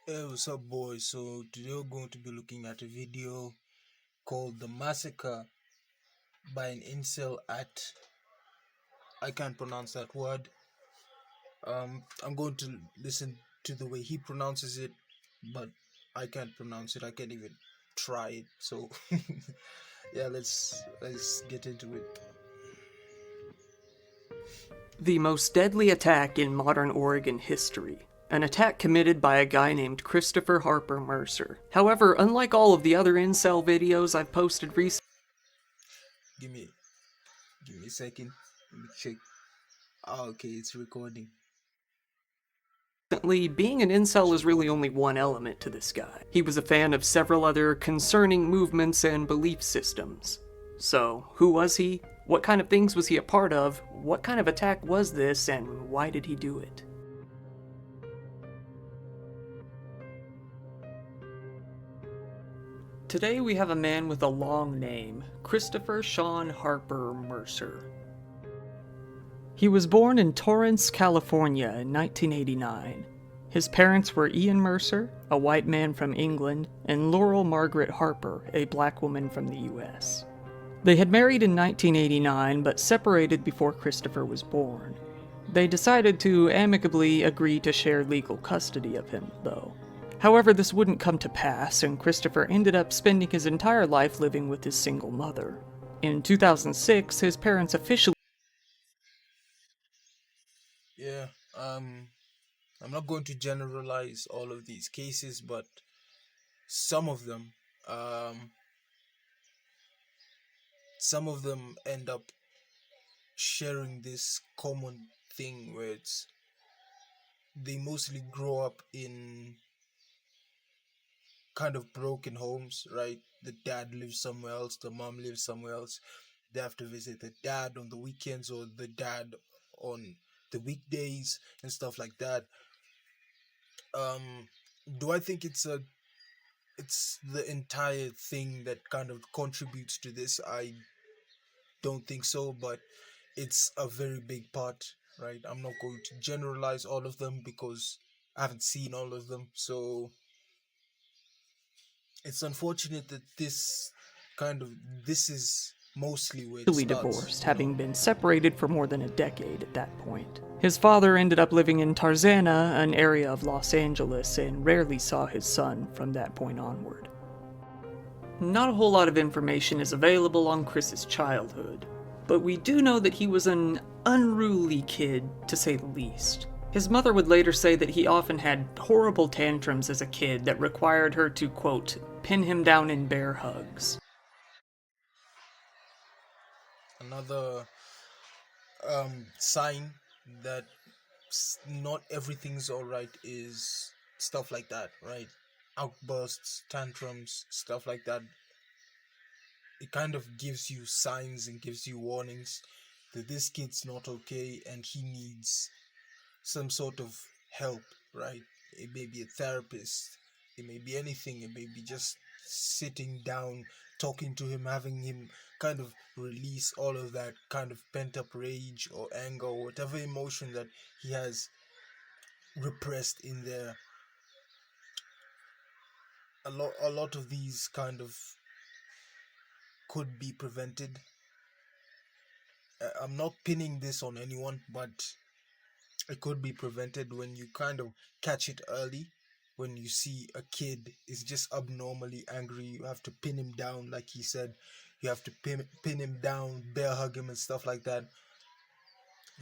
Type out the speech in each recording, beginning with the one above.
Hey, what's up, boys? So today we're going to be looking at a video called "The Massacre" by an incel at I can't pronounce that word. I'm going to listen to the way he pronounces it, but I can't pronounce it. I can't even try it. So yeah, let's get into it. The most deadly attack in modern Oregon history. An attack committed by a guy named Christopher Harper Mercer. However, unlike all of the other incel videos I've posted recently, Give me give me a second. Let me check. Oh, okay, it's recording. being an incel is really only one element to this guy. He was a fan of several other concerning movements and belief systems. So, who was he? What kind of things was he a part of? What kind of attack was this, and why did he do it? Today we have a man with a long name, Christopher Sean Harper Mercer. He was born in Torrance, California in 1989. His parents were Ian Mercer, a white man from England, and Laurel Margaret Harper, a black woman from the US. They had married in 1989 but separated before Christopher was born. They decided to amicably agree to share legal custody of him, though. However, this wouldn't come to pass, and Christopher ended up spending his entire life living with his single mother. In 2006, his parents officially Yeah. I'm not going to generalize all of these cases, but some of them um some of them end up sharing this common thing where they mostly grow up in kind of broken homes, right? The dad lives somewhere else, the mom lives somewhere else. They have to visit the dad on the weekends or the dad on the weekdays and stuff like that. um do I think it's the entire thing that kind of contributes to this? I don't think so, but it's a very big part, right? I'm not going to generalize all of them because I haven't seen all of them. So it's unfortunate that this is mostly where it starts, divorced, you know? having been separated for more than a decade at that point. His father ended up living in Tarzana, an area of Los Angeles, and rarely saw his son from that point onward. Not a whole lot of information is available on Chris's childhood, but we do know that he was an unruly kid, to say the least. His mother would later say that he often had horrible tantrums as a kid that required her to, quote, pin him down in bear hugs. Another sign that not everything's all right is stuff like that, right? Outbursts, tantrums, stuff like that. It kind of gives you signs and gives you warnings that this kid's not okay and he needs some sort of help, right? It may be a therapist, it may be anything, it may be just sitting down, talking to him, having him kind of release all of that kind of pent up rage or anger or whatever emotion that he has repressed in there. A lot of these kind of could be prevented. I'm not pinning this on anyone, but it could be prevented when you kind of catch it early. When you see a kid is just abnormally angry, you have to pin him down, like he said. You have to pin him down, bear hug him, and stuff like that.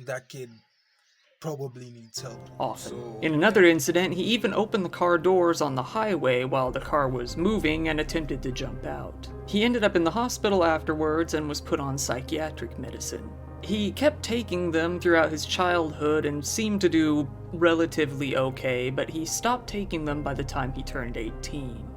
That kid probably needs help. Often. So In yeah. another incident, he even opened the car doors on the highway while the car was moving and attempted to jump out. He ended up in the hospital afterwards and was put on psychiatric medicine. He kept taking them throughout his childhood and seemed to do relatively okay, but he stopped taking them by the time he turned 18.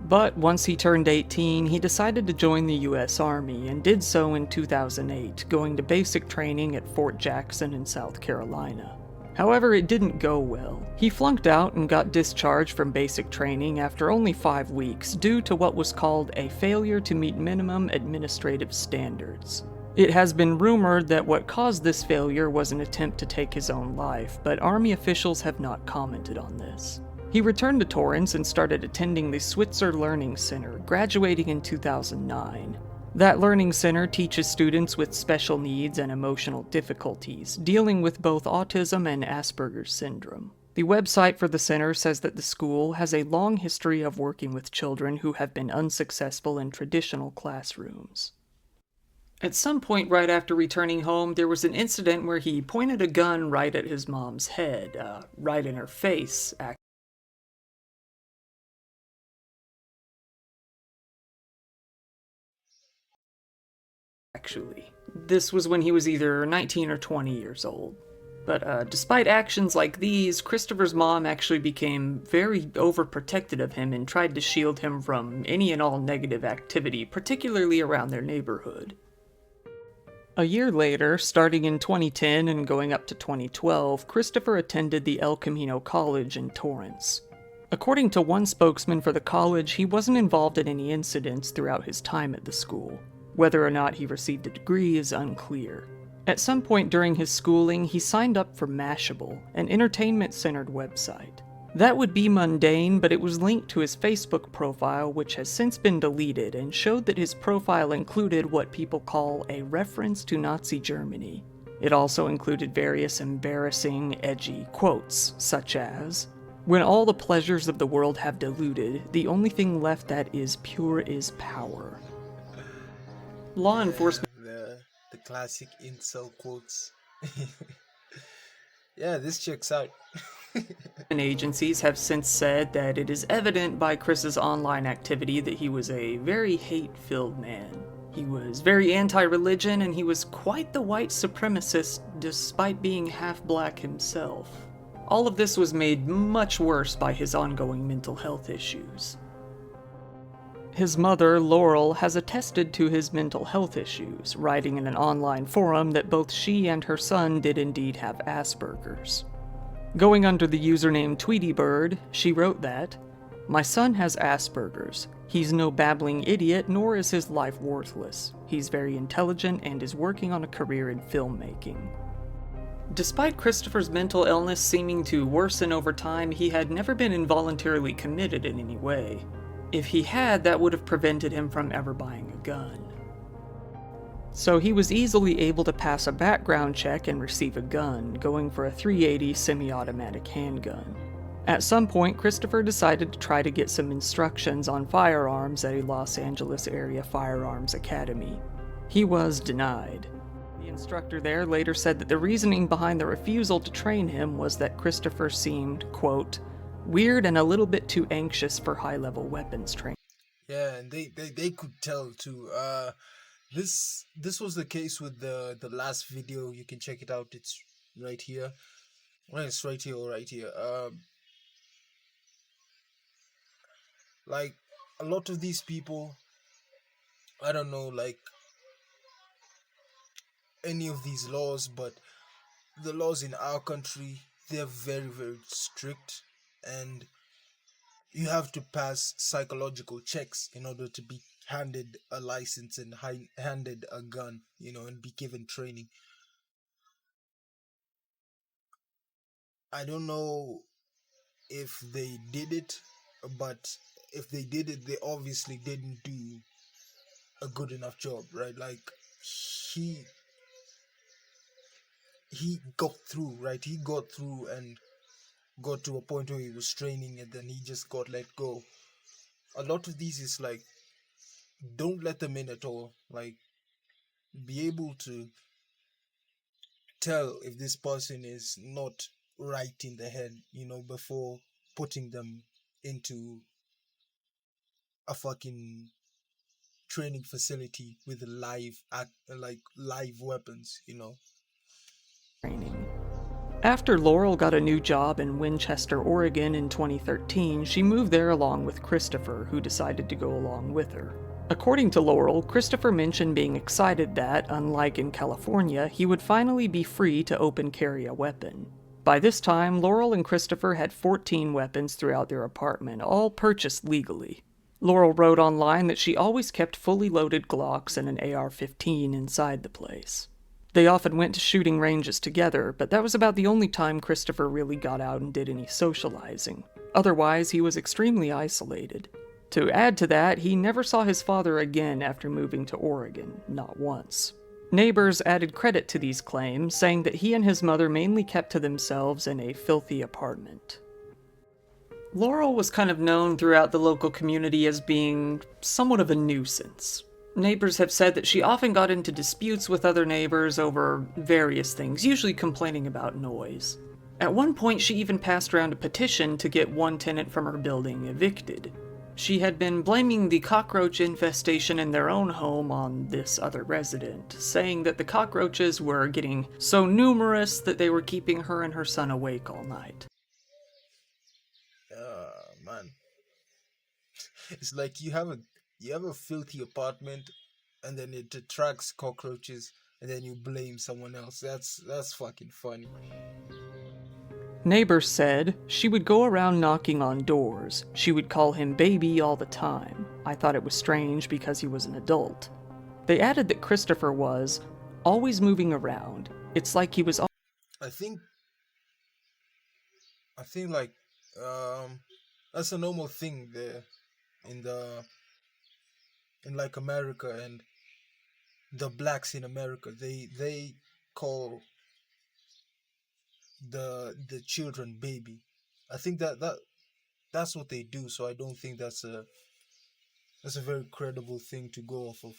But once he turned 18, he decided to join the US Army and did so in 2008, going to basic training at Fort Jackson in South Carolina. However, it didn't go well. He flunked out and got discharged from basic training after only 5 weeks due to what was called a failure to meet minimum administrative standards. It has been rumored that what caused this failure was an attempt to take his own life, but Army officials have not commented on this. He returned to Torrance and started attending the Switzer Learning Center, graduating in 2009. That learning center teaches students with special needs and emotional difficulties, dealing with both autism and Asperger's syndrome. The website for the center says that the school has a long history of working with children who have been unsuccessful in traditional classrooms. At some point right after returning home, there was an incident where he pointed a gun right at his mom's head, right in her face, actually. This was when he was either 19 or 20 years old. But despite actions like these, Christopher's mom actually became very overprotective of him and tried to shield him from any and all negative activity, particularly around their neighborhood. A year later, starting in 2010 and going up to 2012, Christopher attended the El Camino College in Torrance. According to one spokesman for the college, he wasn't involved in any incidents throughout his time at the school. Whether or not he received a degree is unclear. At some point during his schooling, he signed up for Mashable, an entertainment-centered website. That would be mundane, but it was linked to his Facebook profile, which has since been deleted, and showed that his profile included what people call a reference to Nazi Germany. It also included various embarrassing, edgy quotes, such as, "When all the pleasures of the world have diluted, the only thing left that is pure is power." Law enforcement The classic incel quotes. Yeah, this checks out. agencies have since said that it is evident by Chris's online activity that he was a very hate-filled man. He was very anti-religion, and he was quite the white supremacist despite being half-black himself. All of this was made much worse by his ongoing mental health issues. His mother, Laurel, has attested to his mental health issues, writing in an online forum that both she and her son did indeed have Asperger's. Going under the username Tweetybird, she wrote that, "My son has Asperger's. He's no babbling idiot, nor is his life worthless. He's very intelligent and is working on a career in filmmaking." Despite Christopher's mental illness seeming to worsen over time, he had never been involuntarily committed in any way. If he had, that would have prevented him from ever buying a gun. So he was easily able to pass a background check and receive a gun, going for a .380 semi-automatic handgun. At some point, Christopher decided to try to get some instructions on firearms at a Los Angeles area firearms academy. He was denied. The instructor there later said that the reasoning behind the refusal to train him was that Christopher seemed, quote, "weird and a little bit too anxious for high-level weapons training." Yeah, and they could tell too. This was the case with the last video. You can check it out. It's right here. Well, it's right here or right here. Like a lot of these people, I don't know like any of these laws, but the laws in our country, they're very, very strict, and you have to pass psychological checks in order to be handed a license and handed a gun, and be given training. I don't know if they did it, but if they did it, they obviously didn't do a good enough job, right? Like he he got through, right? He got through and got to a point where he was training, and then he just got let go. A lot of these is like, don't let them in at all. Like, be able to tell if this person is not right in the head, before putting them into a fucking training facility with live weapons. After Laurel got a new job in Winchester, Oregon in 2013, she moved there along with Christopher, who decided to go along with her. According to Laurel, Christopher mentioned being excited that, unlike in California, he would finally be free to open carry a weapon. By this time, Laurel and Christopher had 14 weapons throughout their apartment, all purchased legally. Laurel wrote online that she always kept fully loaded Glocks and an AR-15 inside the place. They often went to shooting ranges together, but that was about the only time Christopher really got out and did any socializing. Otherwise, he was extremely isolated. To add to that, he never saw his father again after moving to Oregon, not once. Neighbors added credit to these claims, saying that he and his mother mainly kept to themselves in a filthy apartment. Laurel was kind of known throughout the local community as being somewhat of a nuisance. Neighbors have said that she often got into disputes with other neighbors over various things, usually complaining about noise. At one point, she even passed around a petition to get one tenant from her building evicted. She had been blaming the cockroach infestation in their own home on this other resident, saying that the cockroaches were getting so numerous that they were keeping her and her son awake all night. Man, it's like you have a filthy apartment, and then it attracts cockroaches, and then you blame someone else. That's fucking funny. Neighbors said she would go around knocking on doors. She would call him baby all the time. I thought it was strange because he was an adult. They added that Christopher was always moving around. It's like he was I think like that's a normal thing there in the in like America, and the blacks in America. They call the children baby. I think that's what they do. So I don't think that's a very credible thing to go off of.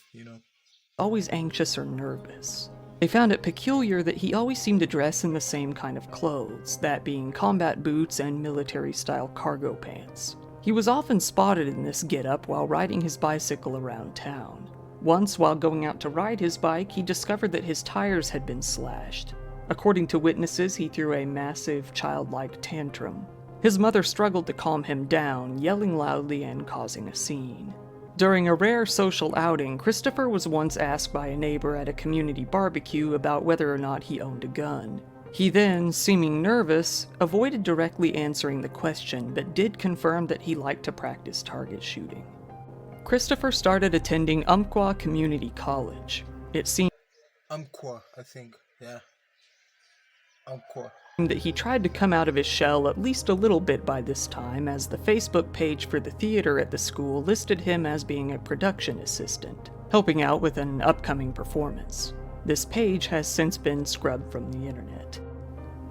always anxious or nervous. They found it peculiar that he always seemed to dress in the same kind of clothes, that being combat boots and military-style cargo pants. He was often spotted in this getup while riding his bicycle around town. Once, while going out to ride his bike, he discovered that his tires had been slashed. According to witnesses, he threw a massive, childlike tantrum. His mother struggled to calm him down, yelling loudly and causing a scene. During a rare social outing, Christopher was once asked by a neighbor at a community barbecue about whether or not he owned a gun. He then, seeming nervous, avoided directly answering the question, but did confirm that he liked to practice target shooting. Christopher started attending Umpqua Community College. It seemed Umpqua, I think. Yeah. Umpqua. that he tried to come out of his shell at least a little bit by this time, as the Facebook page for the theater at the school listed him as being a production assistant, helping out with an upcoming performance. This page has since been scrubbed from the internet.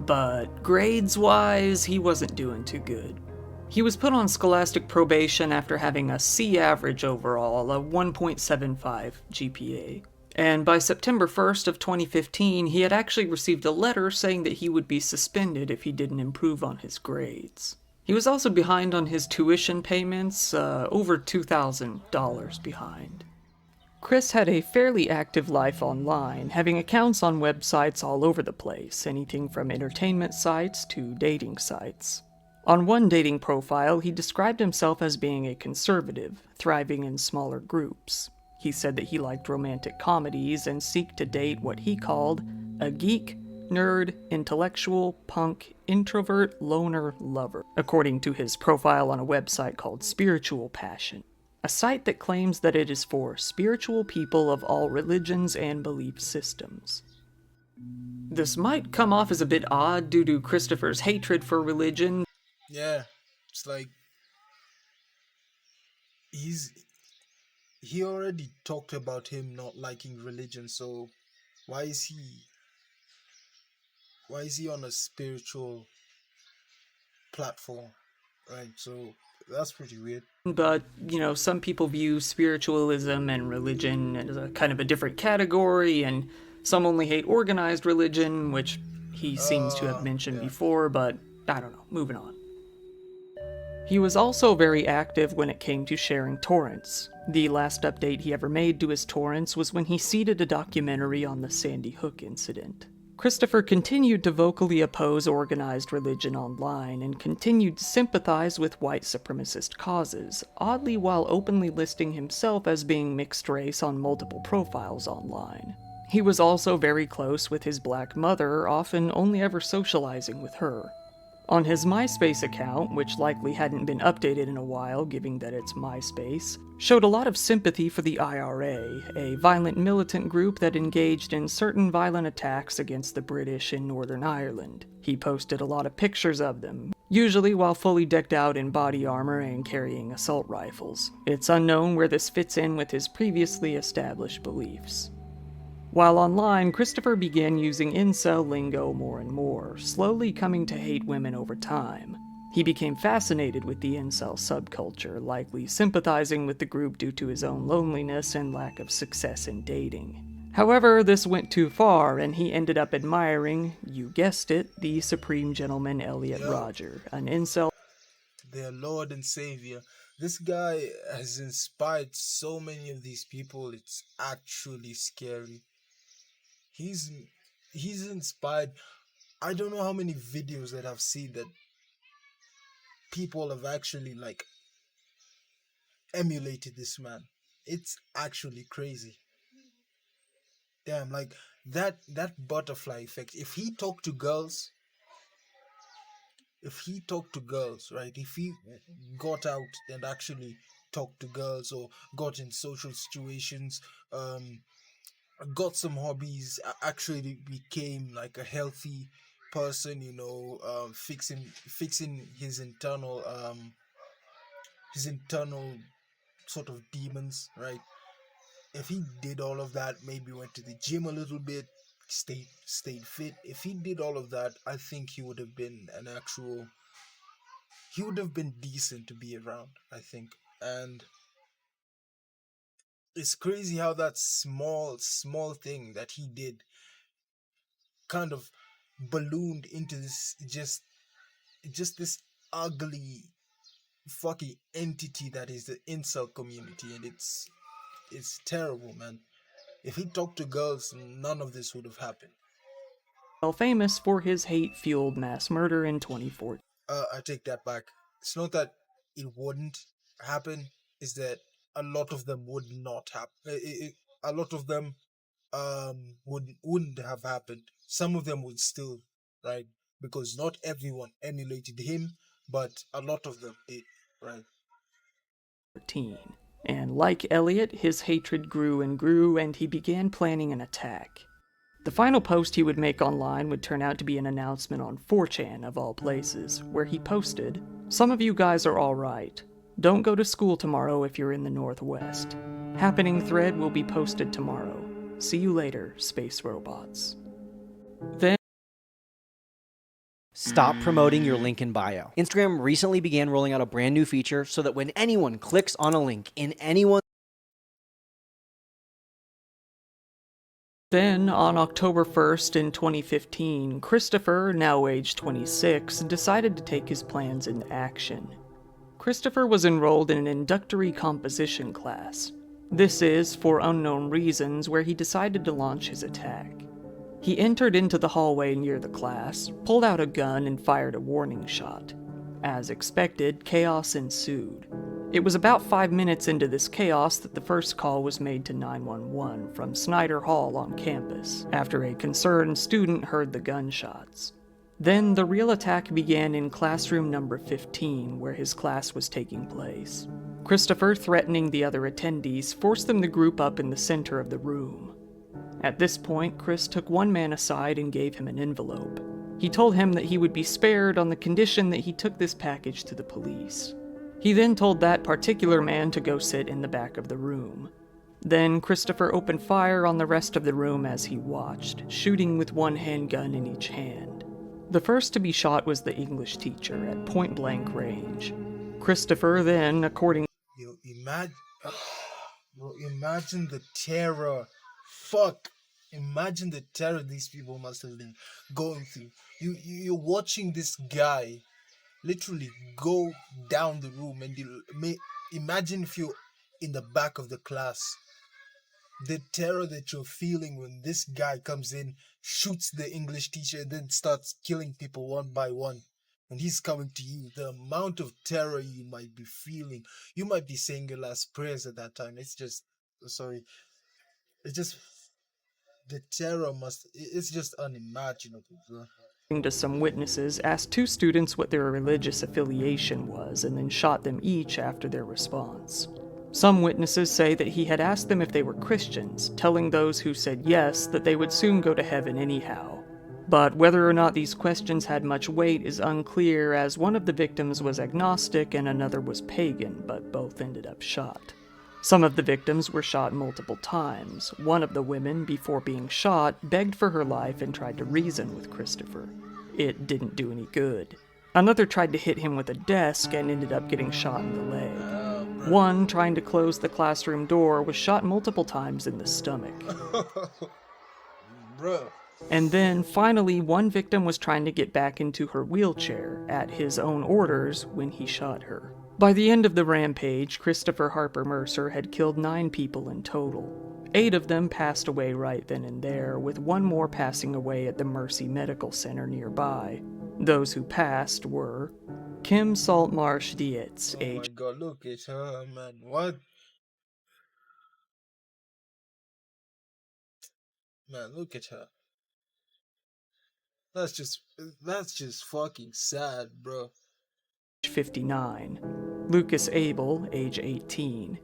But grades-wise, he wasn't doing too good. He was put on scholastic probation after having a C average overall, a 1.75 GPA. And by September 1st of 2015, he had actually received a letter saying that he would be suspended if he didn't improve on his grades. He was also behind on his tuition payments, over $2,000 behind. Chris had a fairly active life online, having accounts on websites all over the place, anything from entertainment sites to dating sites. On one dating profile, he described himself as being a conservative, thriving in smaller groups. He said that he liked romantic comedies and seeked to date what he called a geek, nerd, intellectual, punk, introvert, loner, lover, according to his profile on a website called Spiritual Passion, a site that claims that it is for spiritual people of all religions and belief systems. This might come off as a bit odd due to Christopher's hatred for religion. Yeah, it's like he already talked about him not liking religion, so why is he on a spiritual platform, right? So that's pretty weird. But, some people view spiritualism and religion as a kind of a different category, and some only hate organized religion, which he seems to have mentioned before, but I don't know, moving on. He was also very active when it came to sharing torrents. The last update he ever made to his torrents was when he seeded a documentary on the Sandy Hook incident. Christopher continued to vocally oppose organized religion online and continued to sympathize with white supremacist causes, oddly while openly listing himself as being mixed race on multiple profiles online. He was also very close with his black mother, often only ever socializing with her. On his MySpace account, which likely hadn't been updated in a while given that it's MySpace, showed a lot of sympathy for the IRA, a violent militant group that engaged in certain violent attacks against the British in Northern Ireland. He posted a lot of pictures of them, usually while fully decked out in body armor and carrying assault rifles. It's unknown where this fits in with his previously established beliefs. While online, Christopher began using incel lingo more and more, slowly coming to hate women over time. He became fascinated with the incel subculture, likely sympathizing with the group due to his own loneliness and lack of success in dating. However, this went too far, and he ended up admiring, you guessed it, the supreme gentleman Elliot Yo, Rodger, an incel their Lord and Savior. This guy has inspired so many of these people. It's actually scary. He's he's inspired. I don't know how many videos that I've seen that people have actually like emulated this man. It's actually crazy. Damn, like that butterfly effect. If he talked to girls, right? If he got out and actually talked to girls or got in social situations, um, got some hobbies, actually became like a healthy person, fixing his internal sort of demons, right? If he did all of that, maybe went to the gym a little bit, stayed fit. If he did all of that, I think he would have been decent to be around, I think. And it's crazy how that small thing that he did kind of ballooned into this just this ugly fucking entity that is the incel community, and it's terrible, man. If he talked to girls, none of this would have happened. famous for his hate-fueled mass murder in 2014. I take that back. It's not that it wouldn't happen; is that a lot of them would not happen. A lot of them wouldn't have happened. Some of them would still, right? Because not everyone emulated him, but a lot of them did, right? And like Elliot, his hatred grew and grew, and he began planning an attack. The final post he would make online would turn out to be an announcement on 4chan, of all places, where he posted, "Some of you guys are alright. Don't go to school tomorrow if you're in the Northwest. Happening thread will be posted tomorrow. See you later, space robots." Then Stop promoting your link in bio. Instagram recently began rolling out a brand new feature so that when anyone clicks on a link in anyone's Then, on October 1st in 2015, Christopher, now aged 26, decided to take his plans into action. Christopher was enrolled in an introductory composition class. This is, for unknown reasons, where he decided to launch his attack. He entered into the hallway near the class, pulled out a gun, and fired a warning shot. As expected, chaos ensued. It was about 5 minutes into this chaos that the first call was made to 911 from Snyder Hall on campus, after a concerned student heard the gunshots. Then the real attack began in classroom number 15, where his class was taking place. Christopher, threatening the other attendees, forced them to group up in the center of the room. At this point, Chris took one man aside and gave him an envelope. He told him that he would be spared on the condition that he took this package to the police. He then told that particular man to go sit in the back of the room. Then Christopher opened fire on the rest of the room as he watched, shooting with one handgun in each hand. The first to be shot was the English teacher at point-blank range. Christopher then, according Imagine the terror. Fuck. Imagine the terror these people must have been going through. You're watching this guy literally go down the room, and imagine if you're in the back of the class. The terror that you're feeling when this guy comes in, shoots the English teacher, and then starts killing people one by one. And he's coming to you. The amount of terror you might be feeling. You might be saying your last prayers at that time. It's just the terror it's just unimaginable, bro. to some witnesses, asked two students what their religious affiliation was and then shot them each after their response. Some witnesses say that he had asked them if they were Christians, telling those who said yes that they would soon go to heaven anyhow. But whether or not these questions had much weight is unclear, as one of the victims was agnostic and another was pagan, but both ended up shot. Some of the victims were shot multiple times. One of the women, before being shot, begged for her life and tried to reason with Christopher. It didn't do any good. Another tried to hit him with a desk and ended up getting shot in the leg. One, trying to close the classroom door, was shot multiple times in the stomach. Bruh. And then, finally, one victim was trying to get back into her wheelchair, at his own orders, when he shot her. By the end of the rampage, Christopher Harper Mercer had killed 9 people in total. 8 of them passed away right then and there, with one more passing away at the Mercy Medical Center nearby. Those who passed were Kim Saltmarsh Dietz, Oh my age god, look at her, man. What? Man, look at her. That's just fucking sad, bro. 59, Lucas Abel, age 18,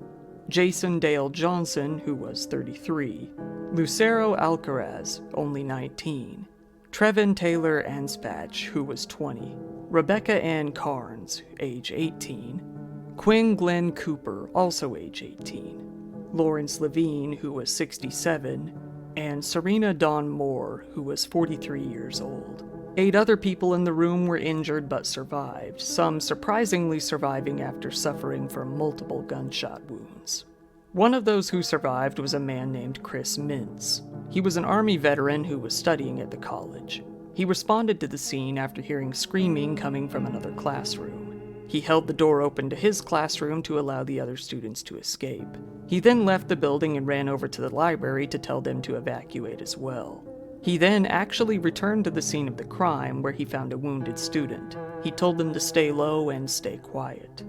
Jason Dale Johnson, who was 33, Lucero Alcaraz, only 19, Trevin Taylor Anspach, who was 20, Rebecca Ann Carnes, age 18, Quinn Glenn Cooper, also age 18, Lawrence Levine, who was 67, and Serena Dawn Moore, who was 43 years old. 8 other people in the room were injured but survived, some surprisingly surviving after suffering from multiple gunshot wounds. One of those who survived was a man named Chris Mintz. He was an Army veteran who was studying at the college. He responded to the scene after hearing screaming coming from another classroom. He held the door open to his classroom to allow the other students to escape. He then left the building and ran over to the library to tell them to evacuate as well. He then actually returned to the scene of the crime, where he found a wounded student. He told them to stay low and stay quiet.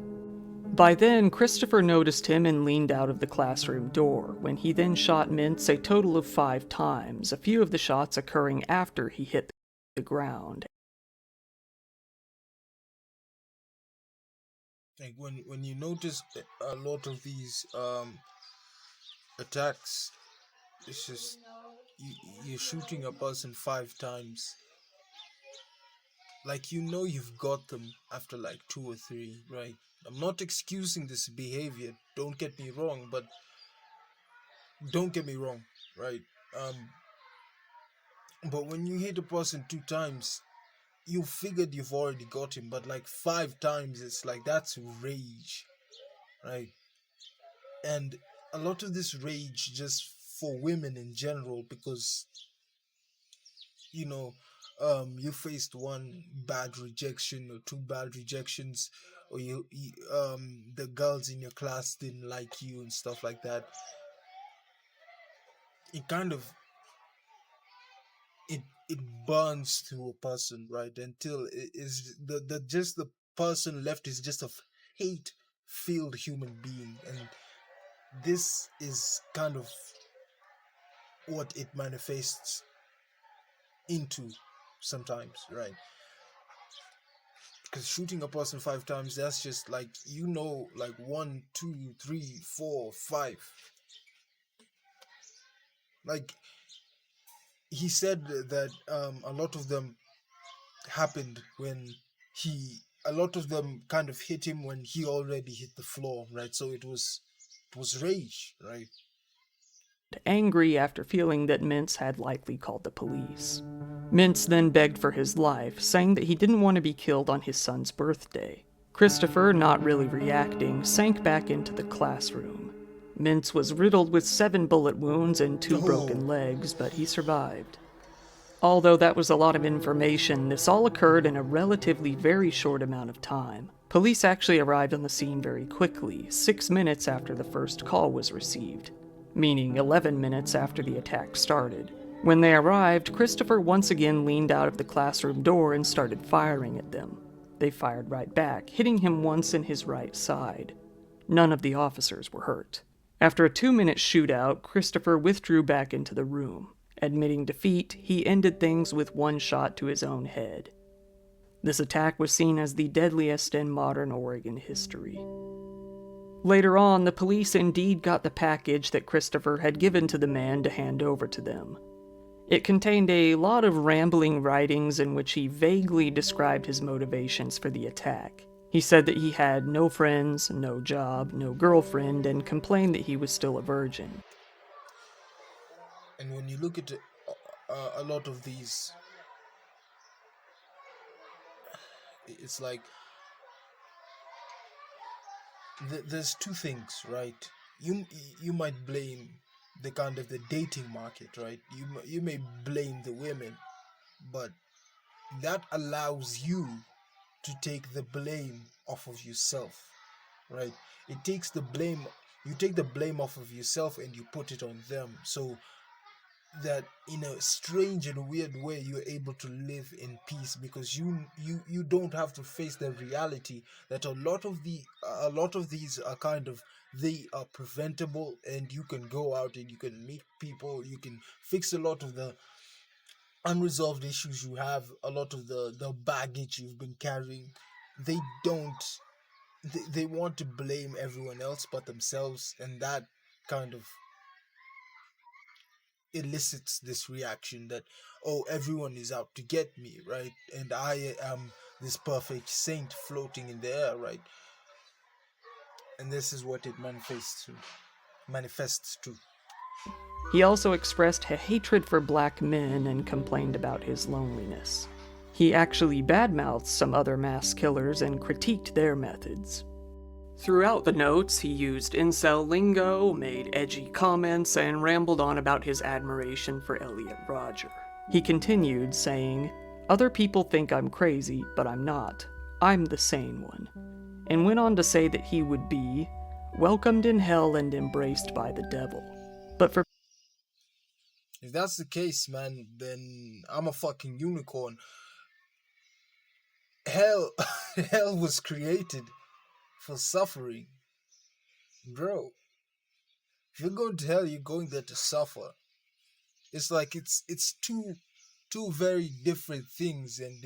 By then, Christopher noticed him and leaned out of the classroom door, when he then shot Mintz a total of 5 times, a few of the shots occurring after he hit the ground. Like when you notice a lot of these attacks, it's just you're shooting a person 5 times. Like, you've got them after like 2 or 3, right? I'm not excusing this behavior, don't get me wrong, but don't get me wrong, right? But when you hit a person 2 times, you figured you've already got him, but like 5 times, it's like that's rage, right? And a lot of this rage just for women in general, because you know you faced 1 bad rejection or 2 bad rejections, or the girls in your class didn't like you and stuff like that. It kind of it burns through a person, right? Until it is the person left is just a hate filled human being. And this is kind of what it manifests into sometimes, right? Because shooting a person 5 times, that's just like, like 1, 2, 3, 4, 5. Like, he said that a lot of them happened when a lot of them kind of hit him when he already hit the floor, right? So it was rage, right? Angry after feeling that Mintz had likely called the police. Mintz then begged for his life, saying that he didn't want to be killed on his son's birthday. Christopher, not really reacting, sank back into the classroom. Mintz was riddled with 7 bullet wounds and 2 broken legs, but he survived. Although that was a lot of information, this all occurred in a relatively very short amount of time. Police actually arrived on the scene very quickly, 6 minutes after the first call was received, meaning 11 minutes after the attack started. When they arrived, Christopher once again leaned out of the classroom door and started firing at them. They fired right back, hitting him once in his right side. None of the officers were hurt. After a 2-minute shootout, Christopher withdrew back into the room. Admitting defeat, he ended things with 1 shot to his own head. This attack was seen as the deadliest in modern Oregon history. Later on, the police indeed got the package that Christopher had given to the man to hand over to them. It contained a lot of rambling writings in which he vaguely described his motivations for the attack. He said that he had no friends, no job, no girlfriend, and complained that he was still a virgin. And when you look at a lot of these, it's like there's two things, right? You might blame the kind of the dating market, right? You may blame the women, but that allows you to take the blame off of yourself, right? It takes the blame. You take the blame off of yourself and you put it on them. So that in a strange and weird way you're able to live in peace because you don't have to face the reality that a lot of these are kind of they are preventable, and you can go out and you can meet people, you can fix a lot of the unresolved issues you have, a lot of the baggage you've been carrying. They don't they want to blame everyone else but themselves, and that kind of elicits this reaction that, oh, everyone is out to get me, right? And I am this perfect saint floating in the air, right? And this is what it manifests to. He also expressed a hatred for black men and complained about his loneliness. He actually badmouthed some other mass killers and critiqued their methods. Throughout the notes, he used incel lingo, made edgy comments, and rambled on about his admiration for Elliot Rodger. He continued, saying, "Other people think I'm crazy, but I'm not. I'm the sane one," and went on to say that he would be welcomed in hell and embraced by the devil. But for If that's the case, man, then I'm a fucking unicorn. Hell, hell was created for suffering, bro. If you're going to hell, you're going there to suffer. It's like it's two very different things, and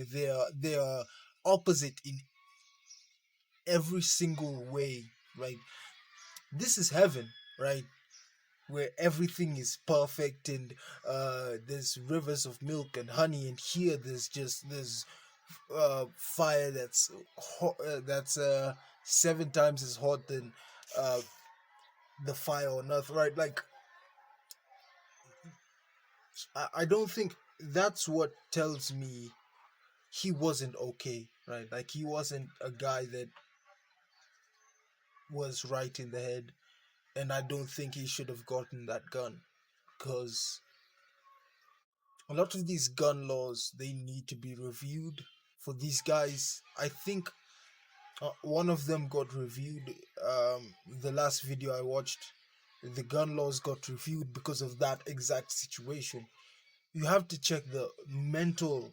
they are opposite in every single way, right? This is heaven, right? Where everything is perfect, and there's rivers of milk and honey, and here there's fire that's 7 times as hot than uh, the fire on earth, right? Like I don't think that's what tells me he wasn't okay, right? Like he wasn't a guy that was right in the head, and I don't think he should have gotten that gun, because a lot of these gun laws, they need to be reviewed for these guys. I think one of them got reviewed. The last video I watched, the gun laws got reviewed because of that exact situation. You have to check the mental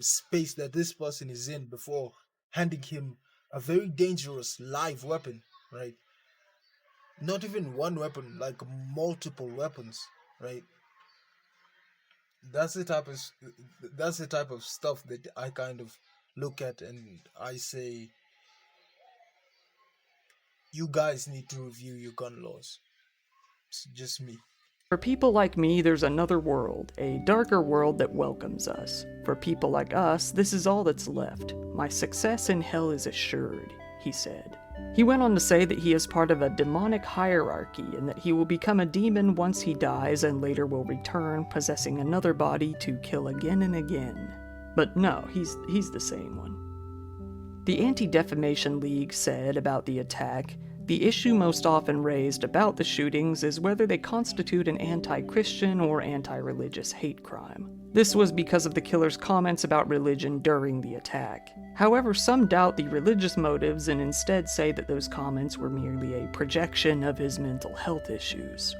space that this person is in before handing him a very dangerous live weapon, right? Not even one weapon, like multiple weapons, right? That's the type of that's the type of stuff that I kind of look at and I say, you guys need to review your gun laws. It's just me. For people like me, there's another world, a darker world that welcomes us. For people like us, this is all that's left. My success in hell is assured, he said. He went on to say that he is part of a demonic hierarchy and that he will become a demon once he dies and later will return, possessing another body to kill again and again. But no, he's the same one. The Anti-Defamation League said about the attack, "The issue most often raised about the shootings is whether they constitute an anti-Christian or anti-religious hate crime. This was because of the killer's comments about religion during the attack. However, some doubt the religious motives and instead say that those comments were merely a projection of his mental health issues."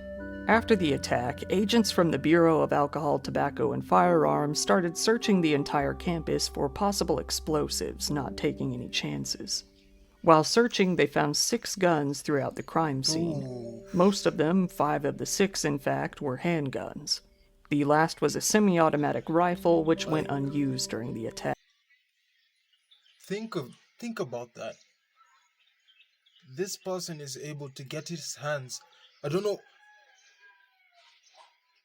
After the attack, agents from the Bureau of Alcohol, Tobacco, and Firearms started searching the entire campus for possible explosives, not taking any chances. While searching, they found 6 guns throughout the crime scene. Ooh. Most of them, 5 of the 6 in fact, were handguns. The last was a semi-automatic rifle, which went unused during the attack. Think about that. This person is able to get his hands. I don't know.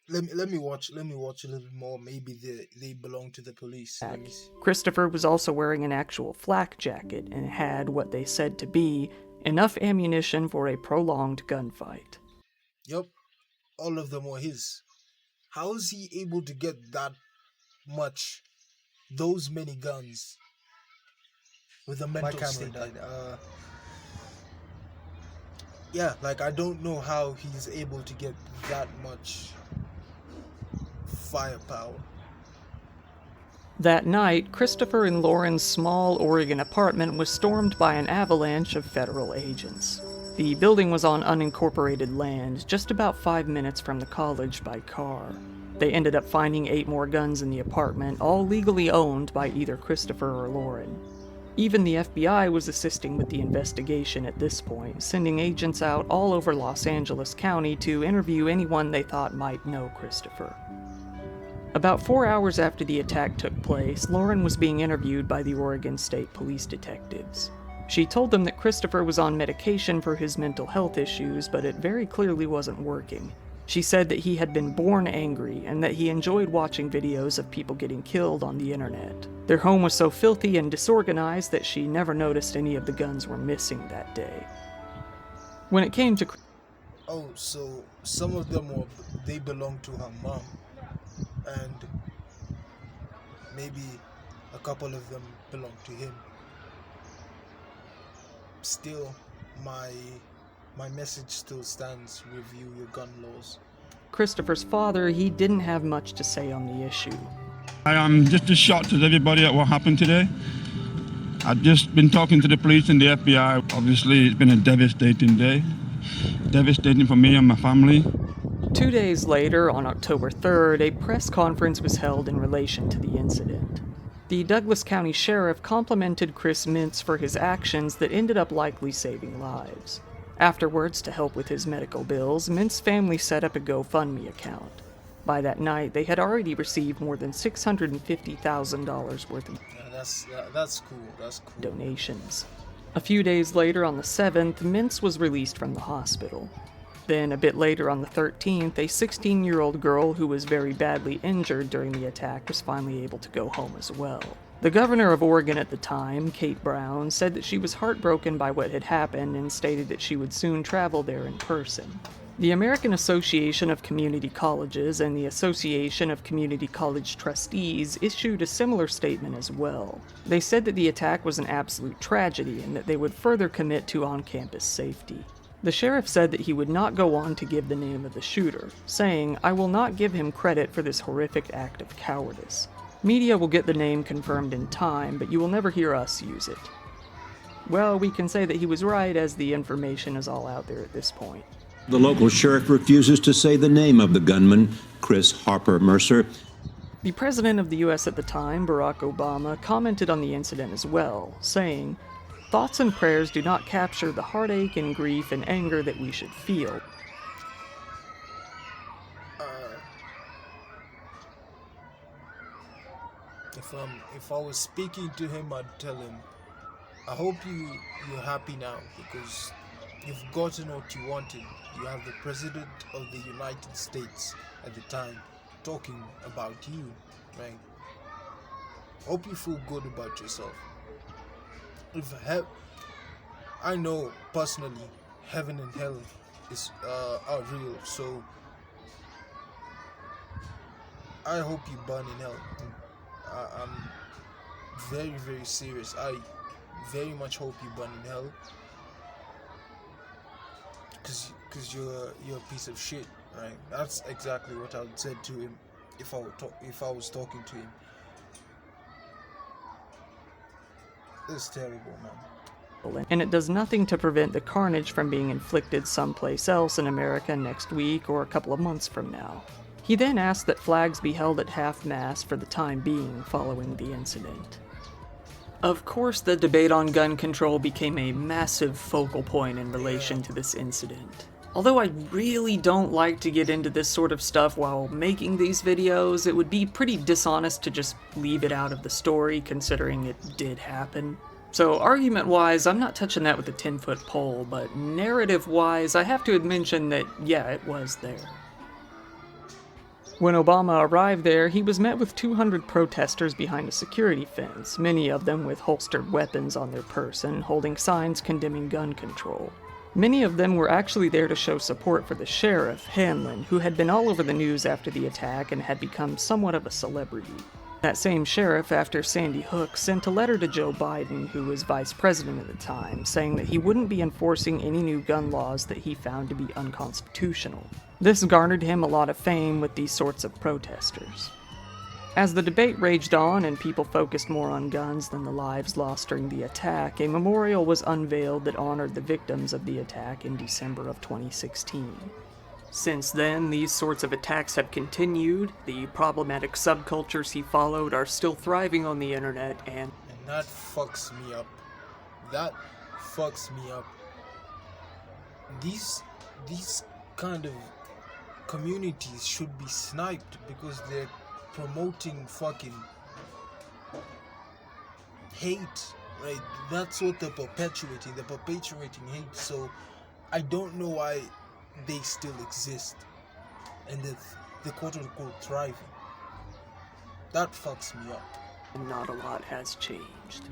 Let me watch a little more. Maybe they belong to the police. Let me see. Christopher was also wearing an actual flak jacket and had what they said to be enough ammunition for a prolonged gunfight. Yup, all of them were his. How is he able to get those many guns with a mental state like that? Yeah, like I don't know how he's able to get that much firepower. That night, Christopher and Lauren's small Oregon apartment was stormed by an avalanche of federal agents. The building was on unincorporated land, just about 5 minutes from the college by car. They ended up finding 8 more guns in the apartment, all legally owned by either Christopher or Lauren. Even the FBI was assisting with the investigation at this point, sending agents out all over Los Angeles County to interview anyone they thought might know Christopher. About 4 hours after the attack took place, Lauren was being interviewed by the Oregon State Police detectives. She told them that Christopher was on medication for his mental health issues, but it very clearly wasn't working. She said that he had been born angry and that he enjoyed watching videos of people getting killed on the internet. Their home was so filthy and disorganized that she never noticed any of the guns were missing that day. When it came to... Oh, so some of them they belong to her mom, and maybe a couple of them belong to him. Still, my message still stands: review your gun laws. Christopher's father, he didn't have much to say on the issue. I am just as shocked as everybody at what happened today. I've just been talking to the police and the FBI. Obviously, it's been a devastating day. Devastating for me and my family. 2 days later, on October 3rd, a press conference was held in relation to the incident. The Douglas County Sheriff complimented Chris Mintz for his actions that ended up likely saving lives. Afterwards, to help with his medical bills, Mintz's family set up a GoFundMe account. By that night, they had already received more than $650,000 worth of That's cool. donations. A few days later, on the 7th, Mintz was released from the hospital. Then, a bit later on the 13th, a 16-year-old girl who was very badly injured during the attack was finally able to go home as well. The governor of Oregon at the time, Kate Brown, said that she was heartbroken by what had happened and stated that she would soon travel there in person. The American Association of Community Colleges and the Association of Community College Trustees issued a similar statement as well. They said that the attack was an absolute tragedy and that they would further commit to on-campus safety. The sheriff said that he would not go on to give the name of the shooter, saying, "I will not give him credit for this horrific act of cowardice. Media will get the name confirmed in time, but you will never hear us use it." Well, we can say that he was right, as the information is all out there at this point. The local sheriff refuses to say the name of the gunman, Chris Harper Mercer. The president of the U.S. at the time, Barack Obama, commented on the incident as well, saying, "Thoughts and prayers do not capture the heartache and grief and anger that we should feel." If I was speaking to him, I'd tell him, I hope you're happy now because you've gotten what you wanted. You have the president of the United States at the time talking about you, right? Hope you feel good about yourself. I know personally, heaven and hell are real, so I hope you burn in hell. I'm very, very serious. I very much hope you burn in hell, cause you're a piece of shit, right? That's exactly what I would say to him if I was talking to him. It's terrible, man. And it does nothing to prevent the carnage from being inflicted someplace else in America next week or a couple of months from now. He then asked that flags be held at half-mast for the time being following the incident. Of course, the debate on gun control became a massive focal point in relation to this incident. Although I really don't like to get into this sort of stuff while making these videos, it would be pretty dishonest to just leave it out of the story considering it did happen. So argument-wise, I'm not touching that with a 10-foot pole, but narrative-wise, I have to mention that, yeah, it was there. When Obama arrived there, he was met with 200 protesters behind a security fence, many of them with holstered weapons on their person, holding signs condemning gun control. Many of them were actually there to show support for the sheriff, Hanlon, who had been all over the news after the attack and had become somewhat of a celebrity. That same sheriff, after Sandy Hook, sent a letter to Joe Biden, who was vice president at the time, saying that he wouldn't be enforcing any new gun laws that he found to be unconstitutional. This garnered him a lot of fame with these sorts of protesters. As the debate raged on and people focused more on guns than the lives lost during the attack, a memorial was unveiled that honored the victims of the attack in December of 2016. Since then, these sorts of attacks have continued, the problematic subcultures he followed are still thriving on the internet, and that fucks me up. That fucks me up. These kind of communities should be sniped because they're promoting fucking hate, right? That's what they're perpetuating. They're perpetuating hate. So I don't know why they still exist and they're quote-unquote thriving. That fucks me up. not a lot has changed.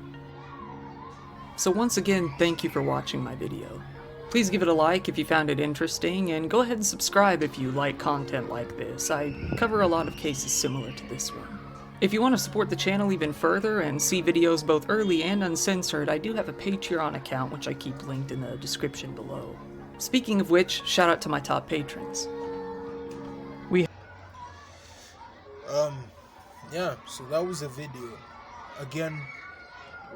So once again, thank you for watching my video. Please give it a like if you found it interesting, and go ahead and subscribe if you like content like this. I cover a lot of cases similar to this one. If you want to support the channel even further and see videos both early and uncensored, I do have a Patreon account which I keep linked in the description below. Speaking of which, shout out to my top patrons. Yeah, so that was a video. Again,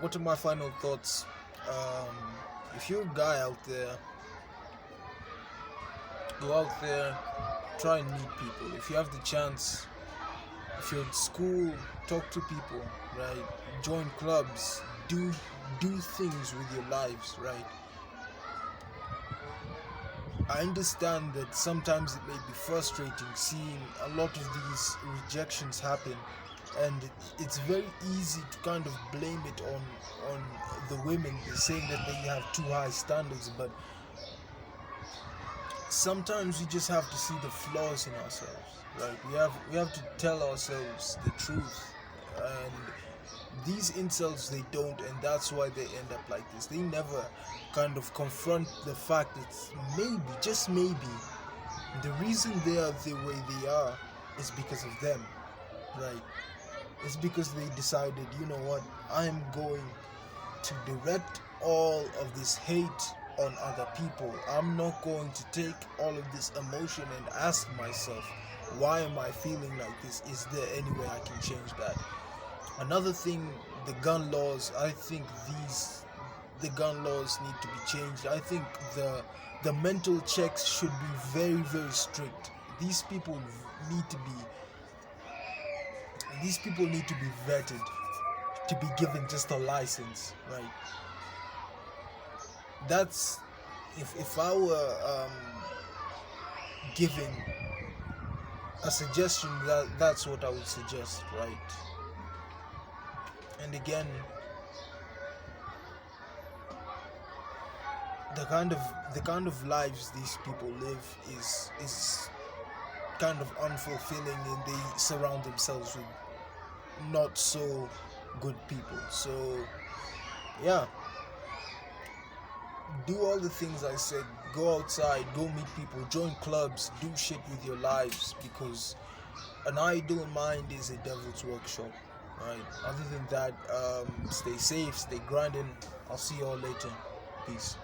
what are my final thoughts? If you're a guy out there, go out there, try and meet people. If you have the chance, if you're in school, talk to people, right? Join clubs, do things with your lives, right? I understand that sometimes it may be frustrating seeing a lot of these rejections happen, and it's very easy to kind of blame it on the women, saying that they have too high standards, but sometimes we just have to see the flaws in ourselves, right? We have to tell ourselves the truth, and these incels, they don't, and that's why they end up like this. They never kind of confront the fact that maybe, just maybe, the reason they are the way they are is because of them, right? It's because they decided, you know what, I am going to direct all of this hate on other people. I'm not going to take all of this emotion and ask myself, why am I feeling like this? Is there any way I can change that? Another thing, the gun laws, I think the gun laws need to be changed. I think the mental checks should be very, very strict. These people need to be vetted to be given just a license, right? That's if I were giving a suggestion, that's what I would suggest, right? And again, the kind of lives these people live is kind of unfulfilling, and they surround themselves with not so good people. So yeah, do all the things I said. Go outside, go meet people, join clubs, do shit with your lives, because an idle mind is a devil's workshop, right? Other than that, stay safe, stay grinding. I'll see you all later. Peace.